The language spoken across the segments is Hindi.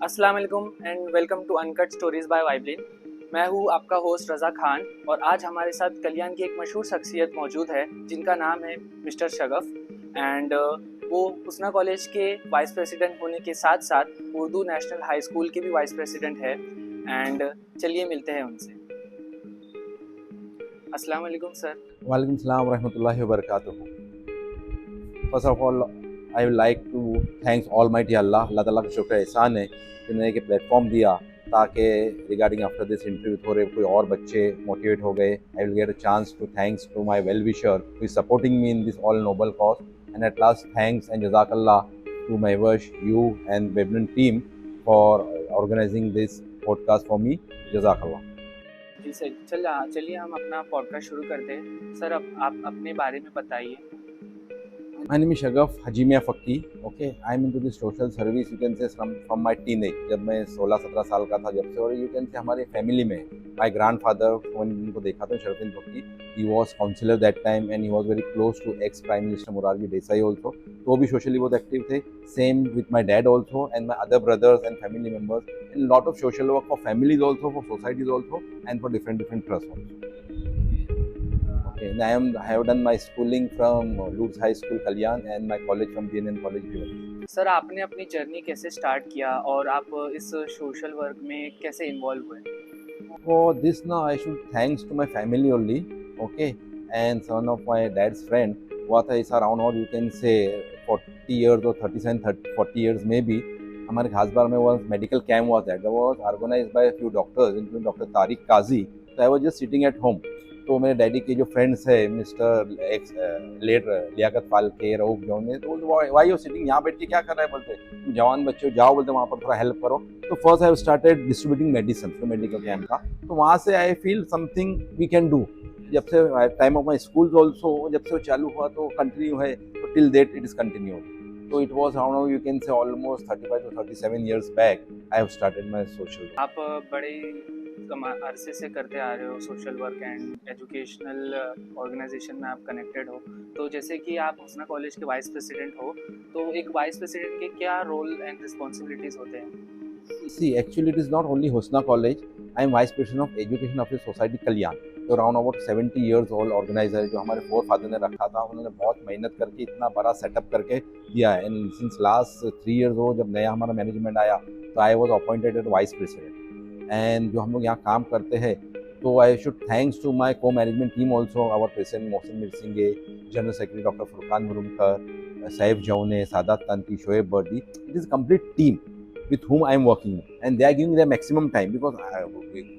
अस्सलाम वालेकुम and welcome to uncut stories by Vibelin. मैं हूँ आपका होस्ट रज़ा खान और आज हमारे साथ कल्याण की एक मशहूर शख्सियत मौजूद है जिनका नाम है मिस्टर शगफ एंड वो हुस्ना कॉलेज के वाइस प्रेसिडेंट होने के साथ साथ उर्दू नेशनल हाई स्कूल के भी वाइस प्रेसिडेंट है। एंड चलिए मिलते हैं उनसे। अस्सलाम वालेकुम सर। वालेकुम सलाम रहमतुल्लाहि व बरकातुहू। First of all I would like to thanks almighty Allah Allah Ta'ala का शुक्र एहसान है कि उन्होंने एक प्लेटफॉर्म दिया ताकि रिगार्डिंग आफ्टर दिस इंटरव्यू थोड़े कोई और बच्चे मोटिवेट हो गए। I will get a chance to thanks to my well wisher who is supporting me in this all noble cause and at last thanks and जज़ाकल्लाह टू माय वर्श you and Webline team for organizing this podcast for me. जज़ाकल्लाह। जी सर, चलिए हम अपना पॉडकास्ट शुरू करते हैं। सर अब आप अपने बारे में बताइए। My name is Shagaf Hajimia Fakki. Okay, I'm into this social service. You can say from my teenage. जब मैं 16-17 साल का था जब से, और you can say हमारे फैमिली में my grandfather, उनको देखा तो शरफिन फक्की, he was counselor that time and he was very close to ex Prime Minister Morarji Desai also. तो वो भी socially बहुत active थे. Same with my dad also and my other brothers and family members and lot of social work for families also, for societies also and for different trusts also. Okay, and I have done my schooling from Lourdes High School, Kalyan, and my college from GNN College, Bhiwandi. Sir आपने अपनी जर्नी कैसे स्टार्ट किया और आप इस सोशल वर्क में कैसे इन्वॉल्व हुए? For this now, I should thanks to my family only, okay, and son of my dad's friend. What is around, or you can say 40 years or 40 years maybe. हमारे घासबार में was medical camp was that was organized by a few doctors, including Dr. Tariq Kazi. So I was just sitting at home. तो मेरे डैडी के जो फ्रेंड्स है मिस्टर लेट लियाकत फाल्के रऊफ जौन ने, तो वाई यू सिटिंग, यहाँ बैठ के क्या कर रहे हैं, बोलते जवान बच्चों जाओ, बोलते वहाँ पर थोड़ा हेल्प करो। तो first I started distributing medicine तो मेडिकल कैंप का, तो वहाँ से I feel something we can do. जब से time of my school also जब से वो चालू हुआ तो कंटिन्यू है, तो till date it is continue. तो it was around you can say almost 35 to 37 years back I have started my social work. आप बड़े अरसे से करते आ रहे हो social work and educational organisation में आप कनेक्टेड हो। तो जैसे कि आप हुस्ना कॉलेज के वाइस प्रेसिडेंट हो, तो एक वाइस प्रेसिडेंट के क्या रोल एंड रिस्पॉन्सिबिलिटीज होते हैं? See, actually, it is not only Husna College. I am Vice President of Education of the Society Kalyan. तो around about 70 years old organiser है जो हमारे फोर फादर ने रखा था। उन्होंने बहुत मेहनत करके इतना बड़ा सेटअप करके दिया है। एंड सिंस लास्ट 3 years हो जब नया हमारा मैनेजमेंट आया तो I was appointed as vice president. And जो हम लोग यहाँ काम करते हैं तो I should thanks to my co management team also, our president Mohsin Mirsinge, general secretary doctor Furqan Murumkar, Sahib Jaune, Sadat Tanki, Shoaib Bardi. It is complete team with whom I am working, and they are giving their maximum time because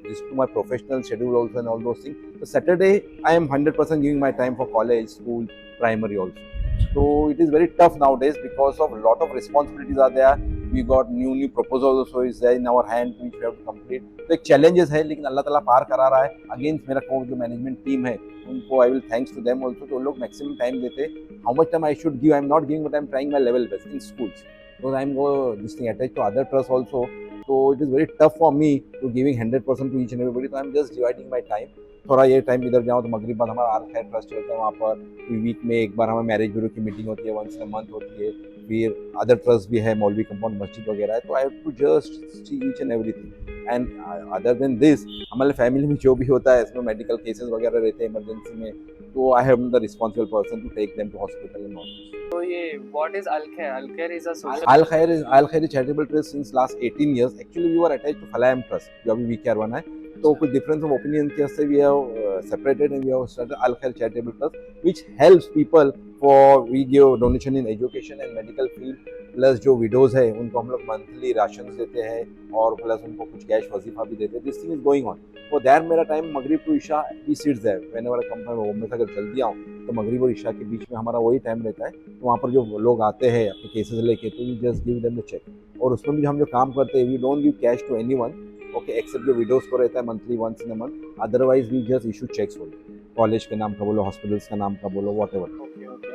this to my professional schedule also and all those things. So Saturday I am 100% giving my time for college, school, primary also. So it is very tough nowadays because of a lot of responsibilities are there. We got new proposals also is there in our hand which we have to complete. तो एक challenges है लेकिन अल्लाह ताला पार करा रहा है। अगेन मेरा जो मैनेजमेंट टीम है उनको I will thanks to them also, तो लोग मैक्सिमम टाइम देते। How much time I should give, I am not giving, but I am trying my level best in schools. Because I'm this thing attached to other trusts also, so it is very tough for me to giving 100% to each and everybody. So I'm just dividing my time. थोड़ा ये टाइम इधर जाऊँ तो मगरिब बाद हमारा आल खैर ट्रस्ट चलता है, वहाँ पर वीक में एक बार हमारे मैरिज ब्यूरो की मीटिंग होती है, वंस इन अ मंथ होती है। फिर अदर ट्रस्ट भी है, मौलवी कंपाउंड मस्जिद वगैरह है, तो I have to just see each and everything. And other than this हमारे फैमिली में जो भी होता है इसमें मेडिकल केसेस वगैरह रहते हैं इमरजेंसी में, तो I have the responsible person to take them to hospital and all. तो ये what is Al Khair? Al Khair is a social Al Khair is charitable trust since last 18 years. Actually, we were attached to Falayam Trust, जो अभी वी केयर बना है। तो कुछ डिफरेंस ऑफ ओपिनियन के से we have separated and we have started Al Khair charitable trust, which helps people for we give donation in education and medical field. Plus जो विडोज है उनको हम लोग मंथली राशन देते हैं और प्लस उनको कुछ कैश वजीफा भी देते हैं। This thing is going on. वो देर मेरा टाइम मगरिब टू इशा ही sits there whenever I come from home में, अगर जल्दी आऊँ तो मगरिब और इशा के बीच में हमारा वही टाइम रहता है। तो वहाँ पर जो लोग आते हैं अपने केसेस लेके, तो we just give them the cheque. और उसमें भी हम जो काम करते हैं we don't give cash to anyone, okay, except जो विडोज को रहता है monthly once in a month. Otherwise we just issue cheques only, college के नाम का बोलो, हॉस्पिटल्स का नाम का बोलो, whatever.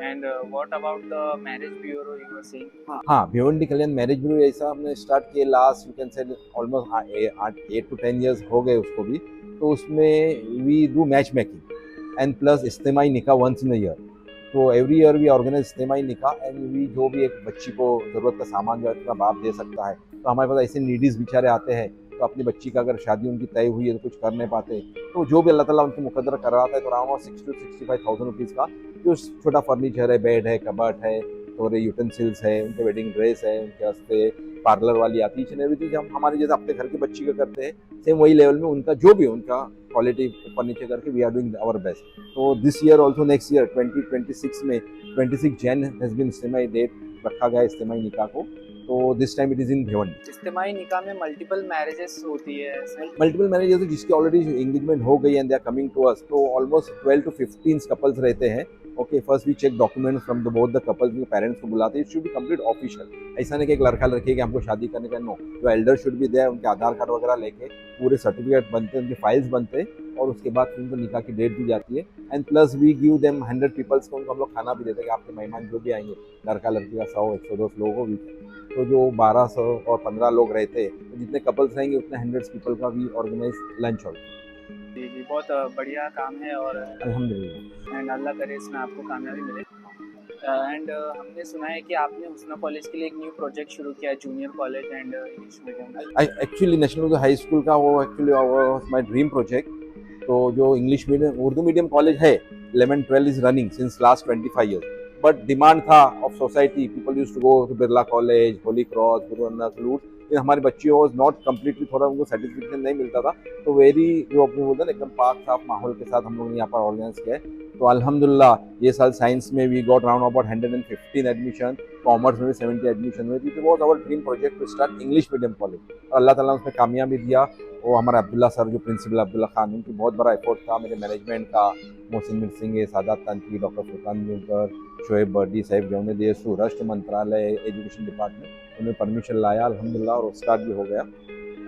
And what about the marriage bureau you were saying? हाँ, भिवंडी कल्याण मैरिज ब्यूरो ऐसा हमने स्टार्ट किया last you can say almost 8 to 10 years हो गए उसको भी। तो उसमें we do match making and plus इज्तिमाई निकाह वंस इन अ ईयर। तो एवरी ईयर वी ऑर्गेनाइज इज्तिमाई निकाह एंड वी जो भी एक बच्ची को ज़रूरत का सामान जो है अपना बाप दे सकता है तो हमारे पास ऐसे नीडीज बेचारे आते हैं, तो अपनी बच्ची का अगर शादी उनकी तय हुई है तो कुछ कर नहीं पाते, तो जो भी अल्लाह ताला उनकी मुकद्दर करवाता है, तो अराउंड 60,000 to 65,000 रुपीज़ का जो छोटा फर्नीचर है, बेड है, कबर्ट है, थोड़े यूटेंसिल्स है, उनके वेडिंग ड्रेस है, उनके वास्ते पार्लर वाली आती है, ईच एंड एवरीथिंग हम हमारे जैसे अपने घर की बच्ची का करते हैं, सेम वही लेवल में उनका जो भी उनका क्वालिटी फर्नीचर करके we are doing our best. तो this year also next year 2026 में 26 जैन हैज़ बीन इज्तिमाई डेट रखा गया इज्तिमाई निकाह को, तो this time it is in Bhiwandi. इज्तिमाई निकाह में मल्टीपल मैरिजेस होती है ऐसे? मल्टीपल मैरिज तो जिसकी ऑलरेडी एंगेजमेंट हो गई and they are coming to us, तो ऑलमोस्ट 12 to 15 कपल्स रहते हैं। Okay, first we check documents from the both the couples, उनके पेरेंट्स को बुलाते हैं, it should be complete official. ऐसा नहीं कि एक लड़का लड़की कि हमको शादी करने का, नो, जो एल्डर शुड बी देयर, उनके आधार कार्ड वगैरह लेके पूरे सर्टिफिकेट बनते हैं, उनके फाइल्स बनते हैं, और उसके बाद फिर उनको निकाह की डेट दी जाती है। And plus we give them 100 peoples को, उनको हम लोग खाना भी देते हैं कि आपके मेहमान जो भी आएंगे, लड़का लड़की का 100-110 लोगों को, तो जो 1200 और 15 लोग रहते हैं, तो जितने कपल्स रहेंगे उतने 100 पीपल का भी ऑर्गेनाइज लंच ऑल्सो। जी जी, बहुत बढ़िया काम है, और अल्हम्दुलिल्लाह। एंड अल्लाह करे इसमें आपको कामयाबी मिले। एंड हमने सुना है कि आपने हुस्ना कॉलेज के लिए एक न्यू प्रोजेक्ट शुरू किया है, junior college and English medium. Actually national Urdu high school का वो एक्चुअली माई ड्रीम प्रोजेक्ट। तो जो English medium Urdu medium college है 11-12 is running since last 25 years, but demand था of society, people used to go to Birla college, holy cross, Guru Nanak लूट, लेकिन हमारे बच्चे वॉज नॉट कम्प्लीटली, थोड़ा उनको सेटिस्फेक्शन नहीं मिलता था, तो वेरी जो अपने बोलते हैं एकदम पाक साफ माहौल के साथ हम लोग ने यहाँ पर ऑर्गेनाइज किया है। तो अल्हम्दुलिल्लाह ये साल साइंस में we got round about 115 admission, commerce में भी 70 एडमिशन हुए, it was our dream project to start English medium college, और अल्लाह ताला ने उसमें कामयाबी दिया। वो हमारा अब्दुल्ला सर जो प्रिंसिपल अब्दुल्ला खान, उनकी बहुत बड़ा एफर्ट था, मेरे मैनेजमेंट का, मोहसिन मिर सिंह, सादात तानकी, डॉक्टर फुरकान जुलकर, शोएब बर्डी, साहिब जौने देसू, राष्ट्र मंत्रालय, एजुकेशन डिपार्टमेंट, उन्होंने परमिशन लाया अल्हम्दुलिल्लाह, और स्टार्ट भी हो गया,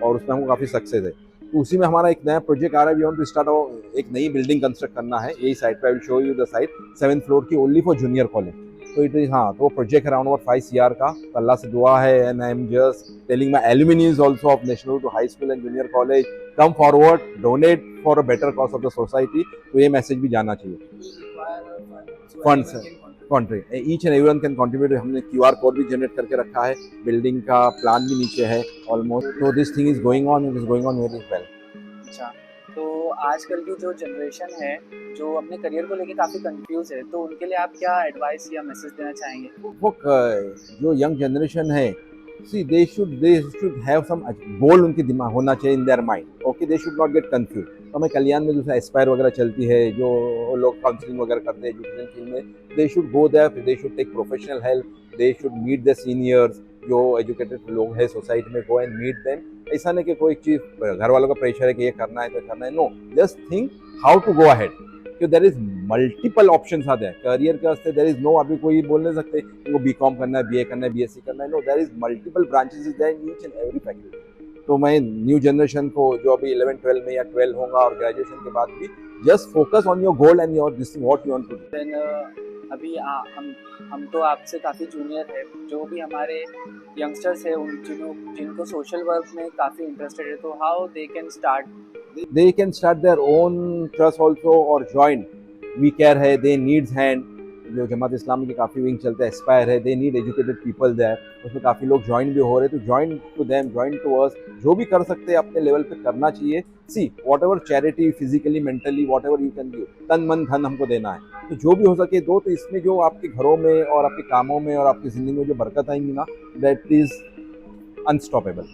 और उसमें हमको काफ़ी सक्सेस है। तो उसी में हमारा एक नया प्रोजेक्ट आ रहा है, वी वांट टू स्टार्ट एक नई बिल्डिंग कंस्ट्रक्ट करना है, यही साइड पे I will show you the site, 7th floor की, ओनली फॉर जूनियर कॉलेज। तो इट इज, हाँ, तो वो प्रोजेक्ट है अराउंड अबाउट 5 CR का, तो अल्लाह से दुआ है, and I am just telling my alumnis also of national Urdu high school and junior college, come forward, donate for a better cause of the society. तो ये मैसेज भी जाना चाहिए। Funds country each and everyone can contribute. हमने QR कोड भी जनरेट करके रखा है, बिल्डिंग का प्लान भी नीचे है ऑलमोस्ट, तो this thing is going on, it is going on very well. अच्छा, तो आजकल की जो जनरेशन है जो अपने करियर को लेके काफ़ी कंफ्यूज है, तो उनके लिए आप क्या एडवाइस या मैसेज देना चाहेंगे? वो जो यंग जनरेशन है, सी दे शुड हैव सम गोल उनके दिमाग होना चाहिए in their mind, okay, they should not get confuse. तो हमें कल्याण में जैसे एस्पायर वगैरह चलती है, जो लोग काउंसलिंग वगैरह करते हैं एजुकेशन फील्ड में, they should go there, they should take professional help, they should meet the seniors, जो एजुकेटेड लोग हैं सोसाइटी में, गो एंड मीट देम। ऐसा नहीं कि कोई चीज़ घर वालों का प्रेशर है कि ये करना है तो करना है, no, just think how to go ahead, कि देयर इज मल्टीपल ऑप्शंस आते हैं करियर के वास्ते। देयर इज नो, अभी कोई बोल नहीं सकते उनको BCom करना है, BA करना है, BSc करना है, no, there is multiple branches is there in each and every faculty. तो मैं न्यू जनरेशन को जो अभी 11-12 में या 12 होगा और ग्रेजुएशन के बाद भी, just focus on your goal and your this what you want to do. Then अभी हम तो आपसे काफ़ी जूनियर है, जो भी हमारे यंगस्टर्स हैं जिनको सोशल वर्क में काफ़ी इंटरेस्टेड है, तो how they can start? They can start their own trust also or join We Care है, they needs hand, जो जमात इस्लामी के काफ़ी विंग चलते हैं, एस्पायर है, they need educated people there, उसमें काफ़ी लोग ज्वाइन भी हो रहे हैं, तो join to them, join to us, जो भी कर सकते हैं अपने लेवल पे करना चाहिए। See what ever charity, physically, mentally, what ever you can do, तन मन धन हमको देना है, तो जो भी हो सके दो। तो इसमें जो आपके घरों में और आपके कामों में और आपकी ज़िंदगी में जो बरकत आएंगी ना, दैट इज़ अनस्टॉपेबल।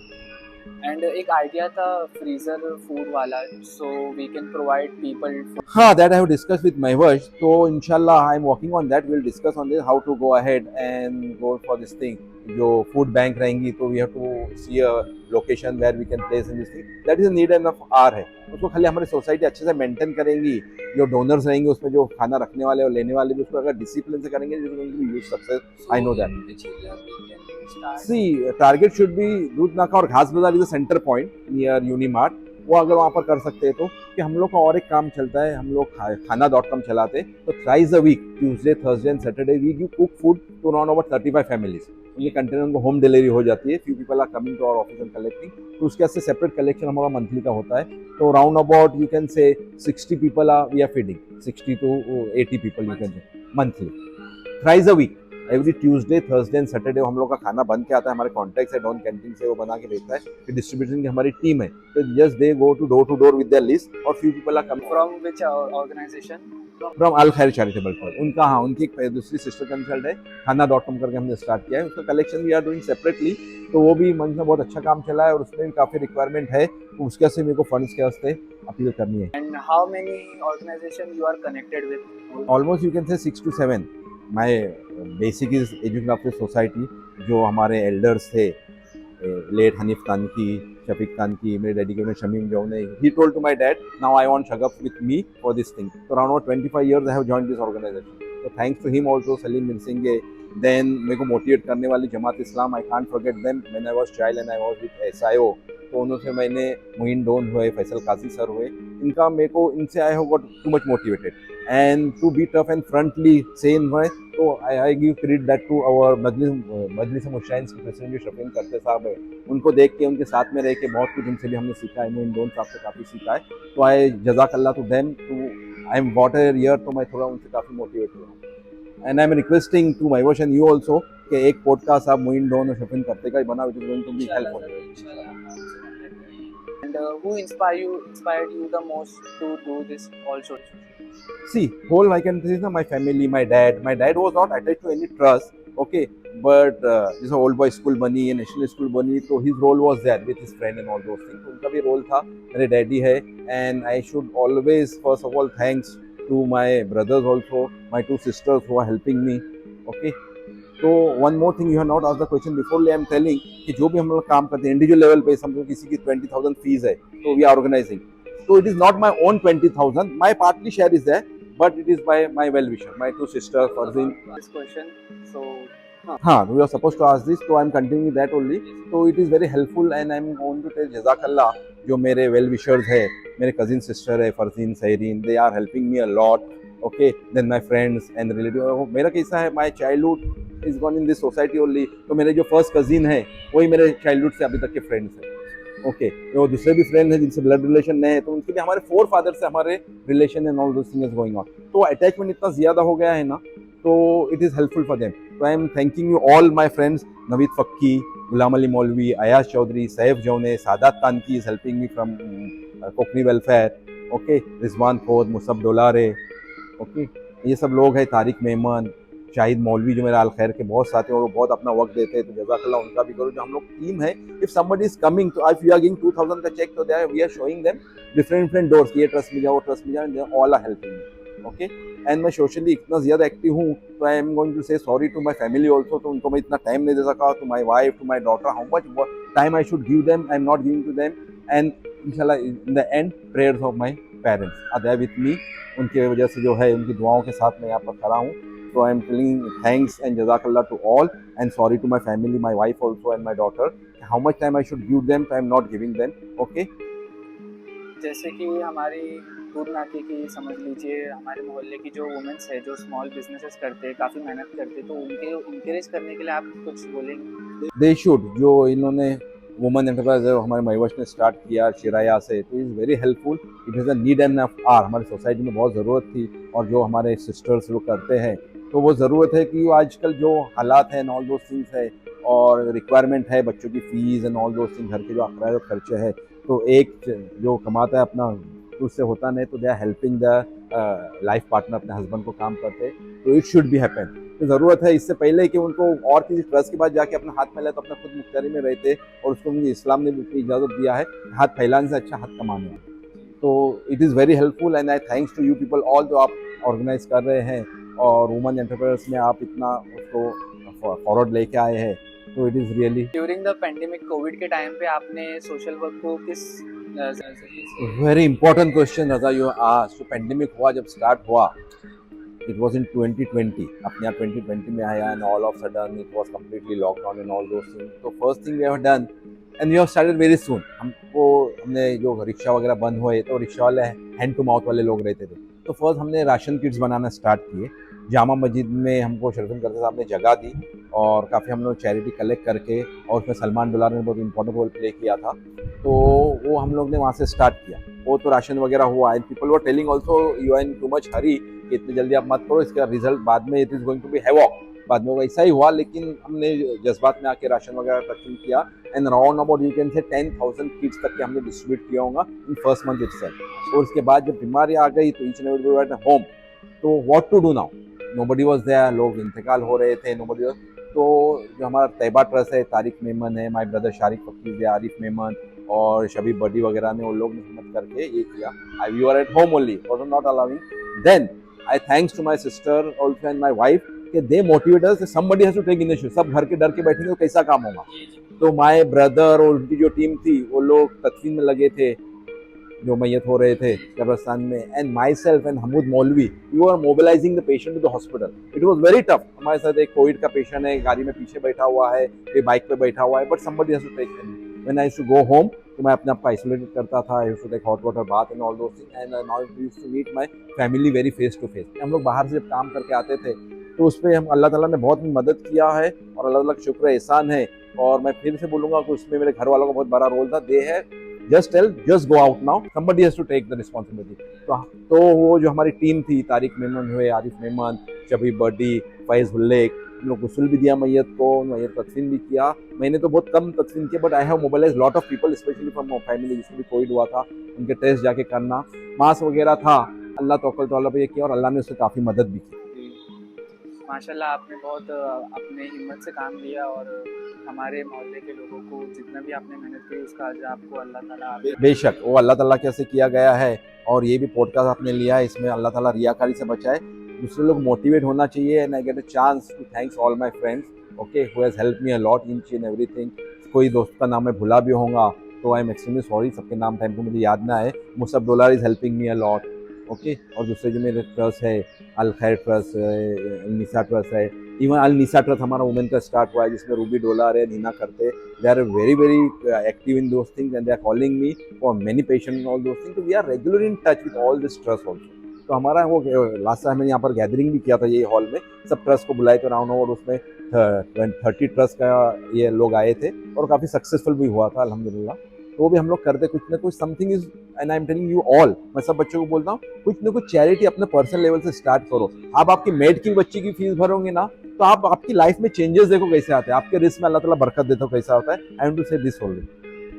एंड एक आइडिया था फ्रीजर फूड वाला, so we can provide people. हाँ, that I have discussed with Mahvash, तो इंशाल्लाह I am working on that, we'll discuss on this how to go ahead and go for this thing। जो फूड बैंक रहेंगी तो we have to see a location where we can place in this thing, that is a need enough hour है। उसको खाली हमारी सोसाइटी अच्छे से मेंटेन करेंगी, जो डोनर्स रहेंगे उसमें जो खाना रखने वाले और लेने वाले भी उसको अगर डिसिप्लिन से करेंगे, use success, I know that. See target should be Doodh Naka और Ghas Bazar is a center point near Unimart, वो अगर वहाँ पर कर सकते हैं तो। कि हम लोग का और एक काम चलता है, हम लोग खाना.com चलाते हैं, तो thrice a week, Tuesday, Thursday and Saturday, we give cook food to around about 35 families. ये कंटेनर उनको होम डिलीवरी हो जाती है, few people are coming to our office and collecting, तो उसके वास्ते सेपरेट कलेक्शन हमारा मंथली का होता है। तो around about you can say 60 people are we are feeding, 60 to 80 people you can say monthly, thrice a week. Every Tuesday, Thursday and Saturday हम लोग का खाना बन के आता है, हमारे कॉन्टैक्ट है डॉन कैंटीन से, वो बना के भेजता है। फिर डिस्ट्रीब्यूशन की हमारी टीम है, तो just they go to door with their list और few people are coming from which organization? From Al Khair charitable trust. उनका, हाँ, उनकी एक दूसरी सिस्टर कंसल्ट है, खाना.com करके हमने स्टार्ट किया है, उसका collection we are doing separately. तो वो भी मतलब बहुत अच्छा काम चला है और उसमें भी काफ़ी रिक्वायरमेंट है, तो उसके से मेरे को फंड्स के वास्ते अपील करनी है। And how many organization you are connected with? Almost you can say 6 to 7। My basic is education of society, जो हमारे एल्डर्स थे, लेट हनीफ तानकी, शफीक तानकी, मेरे डैडी के Shamim Jaune, he told to my dad, now I want Shagaf with me for this thing. So around 25 years I have joined this organization. So thanks to him also, Salim Mirsinghe, then मेरे को मोटिवेट करने वाली Jamaat Islam, I can't forget them when I was child and I was with SIO। तो उनसे मैंने मोइन डोन हुए, फैसल काजी सर हुए, इनका मेरे को, इनसे I have got too much motivated and to be tough and frontly सेन हुए। तो I give credit that to our Majlis मुशाइन्स के प्रेसिडेंट जो शफीन करते साहब है, उनको देख के, उनके साथ में रह के बहुत कुछ उनसे भी हमने सीखा है, मोइन डोन साहब से काफ़ी सीखा है। तो आई जज़ाकल्लाह to them, too I am water year, तो मैं थोड़ा उनसे काफ़ी मोटिवेट हुआ। And I am requesting to my wash and you also कि एक पॉडकास्ट आप मोइन डोन और शफीन करते का ही बना, which is going to be helpful. And who inspired you the most to do this also? See, whole I can say is my family, my dad. My dad was not attached to any trust, okay, but this old boy school बनी, national school बनी, तो his role was there with his friend and all those things. तो उनका भी रोल था, मेरे डैडी है, and I should always first of all thanks to my brothers also, my 2 sisters who are helping me, okay. तो one more thing, you have not asked the question before, I am telling कि जो भी हम लोग काम करते हैं इंडिविजुअल लेवल पे, समझो किसी की 20,000 फीस है, तो वी आर ऑर्गेनाइजिंग, तो it is not my own 20,000, my partly share is that, but it is by my well wisher, my 2 sisters Farzeen. This question, so हाँ, we are suppose to ask this, तो I am continuing that only. तो it is very helpful and I am going to tell जज़ाकल्लाह, जो मेरे वेल विशर्स है, मेरे कजिन सिस्टर है Farzeen, Sehrin, they are helping me a lot, okay. Then my friends and relative. मेरा कैसा है, my childhood is gone in this society only, तो मेरे जो फर्स्ट कजिन है वही मेरे चाइल्डहुड से अभी तक के फ्रेंड्स हैं, ओके। तो दूसरे भी फ्रेंड हैं जिनसे ब्लड रिलेशन नहीं है, तो उनके भी हमारे 4 फादर से हमारे relation and all those things going on, तो अटैचमेंट इतना ज़्यादा हो गया है ना, तो it is helpful for them. तो I am thanking you all my friends, Naveed Fakki, Ghulam Ali Maulvi, Ayaz Chaudhary, Saif Jaune, Sadat Tanki is helping me from Kokni welfare, okay, Rizwan Khod, Musab Dolare, okay, ये सब लोग हैं, तारिक मेमन, शाहिद मौलवी जो मेरा अल खैर के बहुत साथी हैं और वो बहुत अपना वक्त देते हैं, तो जज़ाकल्लाह उनका भी करो। जो हम लोग टीम है, इफ समबडी इज कमिंग, तो इफ यू आर गिविंग 2000 का चेक, तो we are showing them different doors, ये ट्रस्ट में जाओ, ट्रस्ट में जाओ, all are helping me, okay. And मैं सोशली इतना ज़्यादा एक्टिव हूँ, तो I am going to say sorry to my family also, तो उनको मैं इतना टाइम नहीं दे सका, to my wife, to my daughter, how much time I should give them, I am not giving to them, and इंशाल्लाह in the end prayers of my parents are there with me, उनकी वजह से जो है, उनकी दुआओं के साथ मैं यहाँ पर खड़ा हूँ। So I am telling thanks and jazakallah to all, and sorry to my family, my wife also and my daughter. How much time I should give them, so I am not giving them. Okay. जैसे कि हमारी दूर नाते की, समझ लीजिए हमारे मोहल्ले की जो वुमेन्स है, जो स्मॉल बिजनेसेस करते हैं, काफ़ी मेहनत करते हैं, तो उनके इंकरेज करने के लिए आप कुछ बोलेंगे? They should, जो इन्होंने वुमन एंटरप्राइज हमारे महिवश ने स्टार्ट किया शिराया से, तो is very helpful, it is a need and are, हमारी सोसाइटी में बहुत ज़रूरत थी, और जो हमारे सिस्टर्स लोग करते हैं, तो वो ज़रूरत है कि आजकल जो हालात हैं एंड ऑल दोज थिंग्स है, और रिक्वायरमेंट है बच्चों की fees and all those things, घर के जो अखराज और खर्चे हैं, तो एक जो कमाता है अपना, उससे होता नहीं, तो they are helping the life partner, अपने हस्बैंड को काम करते, तो इट शुड बी हैपन। तो ज़रूरत है इससे पहले कि उनको और किसी ट्रस्ट के बाद जाके अपना हाथ फैलाए, तो अपना खुद मुख्तारी में रहते, और उसको मुझे इस्लाम ने भी इजाज़त दिया है हाथ फैलाने से अच्छा हाथ कमाने में। तो it is very helpful and I thanks to you people all, जो आप ऑर्गेनाइज कर रहे हैं और वुमन एंटरप्रेन्योर्स में आप इतना उसको फॉरवर्ड लेके आए हैं, तो it is really. During the pandemic, Covid के टाइम पे आपने सोशल वर्क को किस very important question Raza you asked. तो पेंडेमिक हुआ, जब स्टार्ट हुआ, it was in 2020, अपने यहाँ 2020 में आया, and all of a sudden it was completely locked down and all those things. तो first thing we have done, and we have started very soon, हमने जो रिक्शा वगैरह बंद हुए, तो रिक्शा वाले हैंड टू माउथ वाले लोग रहते थे, तो फर्स्ट हमने राशन किट्स बनाना स्टार्ट किए। जामा मस्जिद में हमको शरफन करते साहब ने जगह दी, और काफ़ी हम लोग चैरिटी कलेक्ट करके, और उसमें सलमान डुलार ने बहुत इंपॉर्टेंट रोल प्ले किया था, तो वो हम लोग ने वहाँ से स्टार्ट किया। वो तो राशन वगैरह हुआ, and people were telling also, you are in too much hurry, इतनी जल्दी आप मत करो, इसका रिजल्ट बाद में it is going to be havoc, बाद में वो ऐसा ही हुआ, लेकिन हमने जज्बात में आके राशन वगैरह तकसीम किया and around about you can say 10,000 kits तक के हमने डिस्ट्रीब्यूट किया होगा इन फर्स्ट मंथ इटसेल्फ। और उसके बाद जब बीमारी आ गई तो each and everybody at home, तो what to do now, nobody was there, लोग इंतकाल हो रहे थे, नोबडी। तो जो हमारा तैयबा ट्रस्ट है, तारिक मेमन है, माय ब्रदर शारिक फकीर है, आरिफ मेमन और शबीब बडी वगैरह ने, उन लोग ने हिम्मत करके ये किया। I we are at home only, was not allowing. Then I thanks to my sister also and my wife कि they motivate us, somebody has to take initiative. सब घर के डर के बैठेंगे तो कैसा काम होगा। तो माय ब्रदर और उनकी जो टीम थी वो लोग तदफीन में लगे थे जो मैयत हो रहे थे कब्रिस्तान में, and myself and Hamood Maulvi we are mobilising the patient to the hospital. It was very tough. हमारे साथ एक कोविड का पेशेंट है, गाड़ी में पीछे बैठा हुआ है, ये बाइक पे बैठा हुआ है, but somebody has to take him. When I used to go home तो मैं अपने आप को आइसोलेटेड करता था, I used to take hot water bath and all those things, and now I used to meet my family very face to face. हम लोग बाहर से जब काम करके आते थे तो उस पर हम अल्लाह ताला ने बहुत मदद किया है और अल्लाह ताला का शुक्र एहसान है। और मैं फिर से बोलूँगा कि उसमें मेरे घर वालों का बहुत बड़ा रोल था। दे है just tell just go out now, somebody has to take the responsibility. तो वो जो हमारी टीम थी, तारिक मेमन हुए, आरिफ मेमन, शबीब बडी, फैज़ हुल्लेक, हम लोग गुस्ल भी दिया मैयत को, मैयत तदफीन भी किया। मैंने तो बहुत कम तदफीन किया, but I have mobilise lot of people specially from family जिसको भी कोविड हुआ था, उनके टेस्ट जाके करना, मास्क वगैरह था, अल्लाह तवक्कल तो अल्लाह पे किया और अल्लाह ने उससे काफ़ी मदद भी की। माशाल्लाह आपने बहुत अपने हिम्मत से काम लिया और हमारे मोहल्ले के लोगों को जितना भी आपने मेहनत की उसका अजर आपको अल्लाह ताला बेशक वो अल्लाह ताला के से किया गया है। और ये भी पॉडकास्ट आपने लिया है, इसमें अल्लाह ताला रियाकारी से बचाए, दूसरे लोग मोटिवेट होना चाहिए। And I get a chance to thanks all my friends okay who has help me a lot in each and everything. कोई दोस्त का नाम मैं भुला भी होगा तो आई एम एक्सट्रीमली सॉरी, सबके नाम टाइम को मुझे याद ना है। Musab Dolar is helping me a lot okay. और दूसरे जो मेरे ट्रस्ट है, अल खैर ट्रस्ट, निसा ट्रस्ट है, इवन अल निसा ट्रस्ट हमारा वुमेन का स्टार्ट हुआ है जिसमें रूबी डोलार है, नीना करते, they are very very active in those things and they are calling me for many patient in all those things. तो we are regular in touch with all this trust also. तो हमारा वो लास्ट टाइम मैंने यहाँ पर गैदरिंग भी किया था ये हॉल में, सब ट्रस्ट को बुलाए थे राउंड ओवर, उसमें 30 ट्रस्ट का ये लोग आए थे और काफ़ी सक्सेसफुल भी हुआ था अल्हम्दुलिल्लाह। तो वो भी हम लोग करते कुछ ना कुछ, something is, and I am telling you all, मैं सब बच्चों को बोलता हूँ कुछ ना कुछ चैरिटी अपने पर्सनल लेवल से स्टार्ट करो। आप आपकी मेड की बच्ची की फीस भरोगे ना तो आप आपकी लाइफ में चेंजेस देखो कैसे आते हैं, आपके रिस्क में अल्लाह ताला बरकत देता है कैसा होता है। I want to say this only,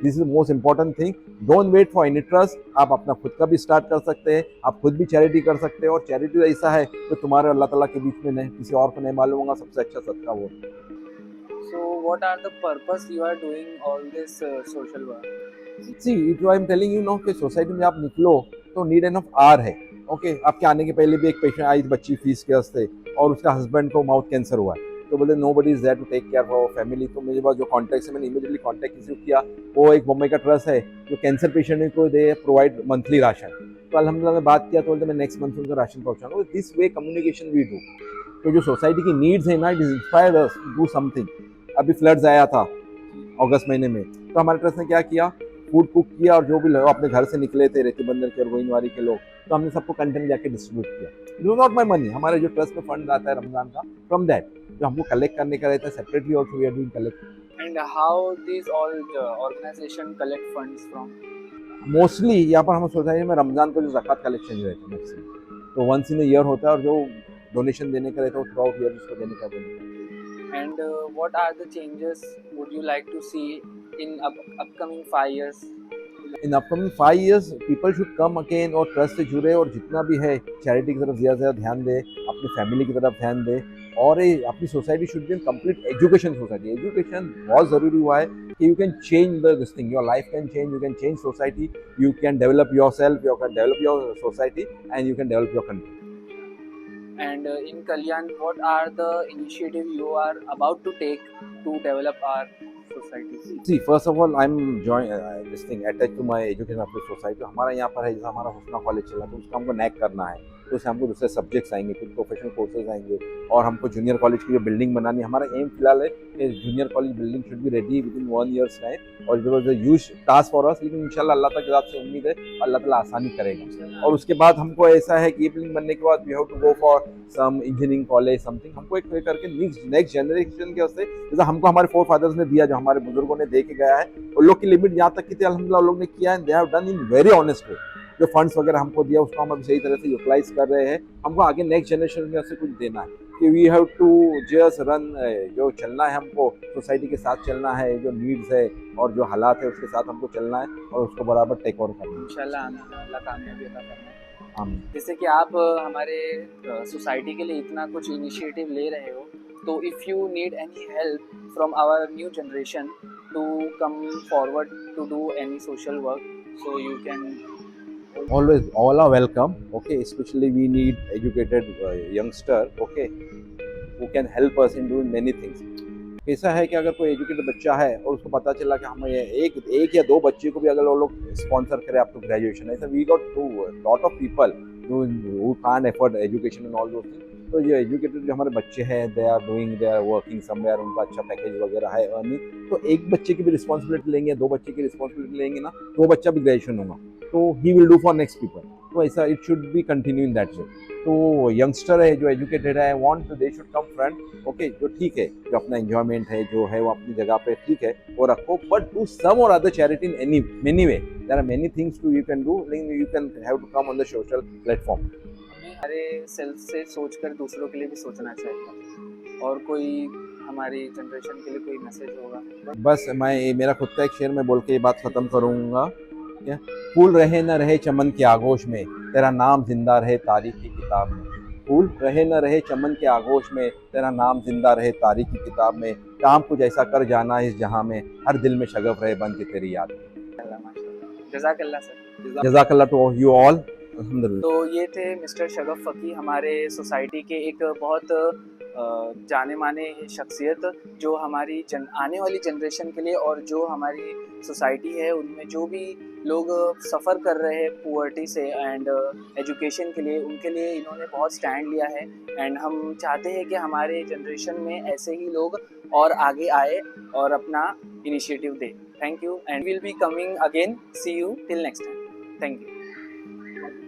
this is most important thing, don't wait for any trust. आप अपना खुद का भी स्टार्ट कर सकते हैं, आप खुद भी चैरिटी कर सकते हैं। और चैरिटी ऐसा है तो तुम्हारे अल्लाह ताला के बीच में नहीं, किसी और को नहीं मालूम होगा, सबसे अच्छा सदका वो। So what are the purpose you are doing all this social work? See it I am telling you know कि सोसाइटी में आप निकलो तो नीड एंड ऑफ आर है ओके। आपके आने के पहले भी एक पेशेंट आई बच्ची फीस के वास्ते और उसका हस्बैंड को माउथ कैंसर हुआ है, तो बोलते nobody is there to take care for family. तो मेरे पास जो कॉन्टैक्ट है मैंने इमीडिएटली कॉन्टैक्ट रिसीव किया। वो एक मुंबई का ट्रस्ट है जो कैंसर पेशेंट को दे प्रोवाइड मंथली राशन। तो अल्हम्दुलिल्लाह मैं बात किया तो बोलते मैं नेक्स्ट मंथ उनको राशन पहुँचाऊंगा। This way communication we do. तो जो सोसाइटी की नीड्स है ना, it is inspired us to do something. अभी फ्लड्स आया था अगस्त महीने में, तो हमारे ट्रस्ट ने क्या किया, फूड कुक किया और जो भी लोग अपने घर से निकले थे, रेती बंदर के और गोइनवारी के लोग, तो हमने सबको कंटेंट जाके डिस्ट्रीब्यूट किया। It was not my money, हमारे जो ट्रस्ट में फंड आता है रमजान का, फ्रॉम दैट जो हमको कलेक्ट करने का रहता है separately also we are doing collect. And how these all organization collect funds from? Mostly यहाँ पर हम सोसाइटी में रमजान को जो ज़कात कलेक्शन जो रहता है मैक्सिमम, तो वंस इन ईयर होता है और जो डोनेशन देने का रहता है वो थ्रू आउट ईयर उसको देने का देने का। And what are the changes would you like to see in upcoming 5 years? In upcoming 5 years people should come again और ट्रस्ट से जुड़े और जितना भी है चैरिटी की तरफ ज़्यादा से ज़्यादा ध्यान दे, अपनी फैमिली की तरफ ध्यान दे। और अपनी society should be complete education society. Education बहुत ज़रूरी हुआ है कि you can change this thing, your life can change, you can change society, you can develop your self, you can develop your society and you can develop your country. And in Kalyan, what are the initiative you are about to take to develop our society? See, first of all, I'm this thing attached to my education of the society. हमारा यहाँ पर है जैसा हमारा हुस्ना कॉलेज चला तो उसका हमको नैक करना है, तो उससे हमको दूसरे सब्जेक्ट्स आएंगे, कुछ प्रोफेशनल कोर्सेज आएंगे और हमको जूनियर कॉलेज की जो बिल्डिंग बनानी है। हमारा एम फिलहाल है कि junior college building should be ready within 1 year's time और it was a huge task for us, लेकिन इंशाल्लाह अल्लाह तक से उम्मीद है अल्लाह ताला आसानी करेगा। और उसके बाद हमको ऐसा है कि ये बिल्डिंग बनने के बाद we have to go for some engineering college something, हमको एक करके नेक्स्ट जनरेशन के वास्ते जैसा हमको हमारे फोर फादर्स ने दिया, जो हमारे बुजुर्गों ने दे के गया है, उन लोग की लिमिट यहाँ तक की थी अल्हम्दुलिल्लाह लोग ने किया है, they have done in very honest way. जो फंड्स वगैरह हमको दिया उसको हम अभी सही तरह से यूटिलाइज कर रहे हैं। हमको आगे नेक्स्ट जनरेशन में से कुछ देना है, कि we have to just run, जो चलना है हमको सोसाइटी के साथ चलना है, जो नीड्स है और जो हालात है उसके साथ हमको चलना है और उसको बराबर टेक ओवर करना है। इंशाल्लाह आमीन, अल्लाह कामयाबी अता फरमाए। आमीन। जैसे कि आप हमारे सोसाइटी के लिए इतना कुछ इनिशिएटिव ले रहे हो, तो if you need any help from our new generation to come forward to do any social work, so you can Always, all are welcome. Okay, especially we need educated youngster. Okay, who can help us in doing many things. ऐसा है कि अगर कोई एजुकेटेड बच्चा है और उसको पता चला कि हम एक या दो बच्चे को भी अगर वो लोग स्पॉन्सर करें अप टू ग्रेजुएशन, ऐसा we got to lot of people who can't afford education and all those things. तो ये एजुकेटेड जो हमारे बच्चे हैं, दे आर वर्किंग समवेयर, उनका अच्छा पैकेज वगैरह है अर्निंग, तो एक बच्चे की भी रिस्पॉन्सिबिलिटी लेंगे, दो बच्चे की रिस्पॉन्सिबिलिटी लेंगे ना, तो वो बच्चा भी ग्रेजुएशन होगा, तो he will do for next people. तो ऐसा it should B continue in that way. तो यंगस्टर है जो एजुकेटेड है, want they should come front. Okay, जो ठीक है, जो अपना एंजॉयमेंट है जो है वो अपनी जगह पे ठीक है वो रखो, बट डू सम और other charity in any many way. There are many things to you can do, you can have to come on the social platform. हमें हमारे सेल्फ से सोचकर दूसरों के लिए भी सोचना चाहिए। और कोई हमारी जनरेशन के लिए कोई मैसेज होगा? बस मैं मेरा खुद का एक शेर में बोल के ये बात खत्म करूंगा। क्या? फूल रहे न रहे चमन के आगोश में, तेरा नाम जिंदा रहे तारीख की किताब में। फूल रहे न रहे चमन के आगोश में, तेरा नाम जिंदा रहे तारीख की किताब में। काम कुछ ऐसा कर जाना इस जहां में, हर दिल में शगफ रहे बन के तेरी याद में। जज़ाकल्लाह सर। जज़ाकल्लाह टू यू ऑल। अल्हम्दुलिल्लाह। तो ये थे मिस्टर शगफ फ़की, हमारे सोसाइटी के एक बहुत जाने माने शख्सियत, जो हमारी आने वाली जनरेशन के लिए और जो हमारी सोसाइटी है उनमें जो भी लोग सफ़र कर रहे हैं पुअर्टी से एंड एजुकेशन के लिए, उनके लिए इन्होंने बहुत स्टैंड लिया है। एंड हम चाहते हैं कि हमारे जनरेशन में ऐसे ही लोग और आगे आए और अपना इनिशिएटिव दे। Thank you and will be coming again. See you till next time. Thank you.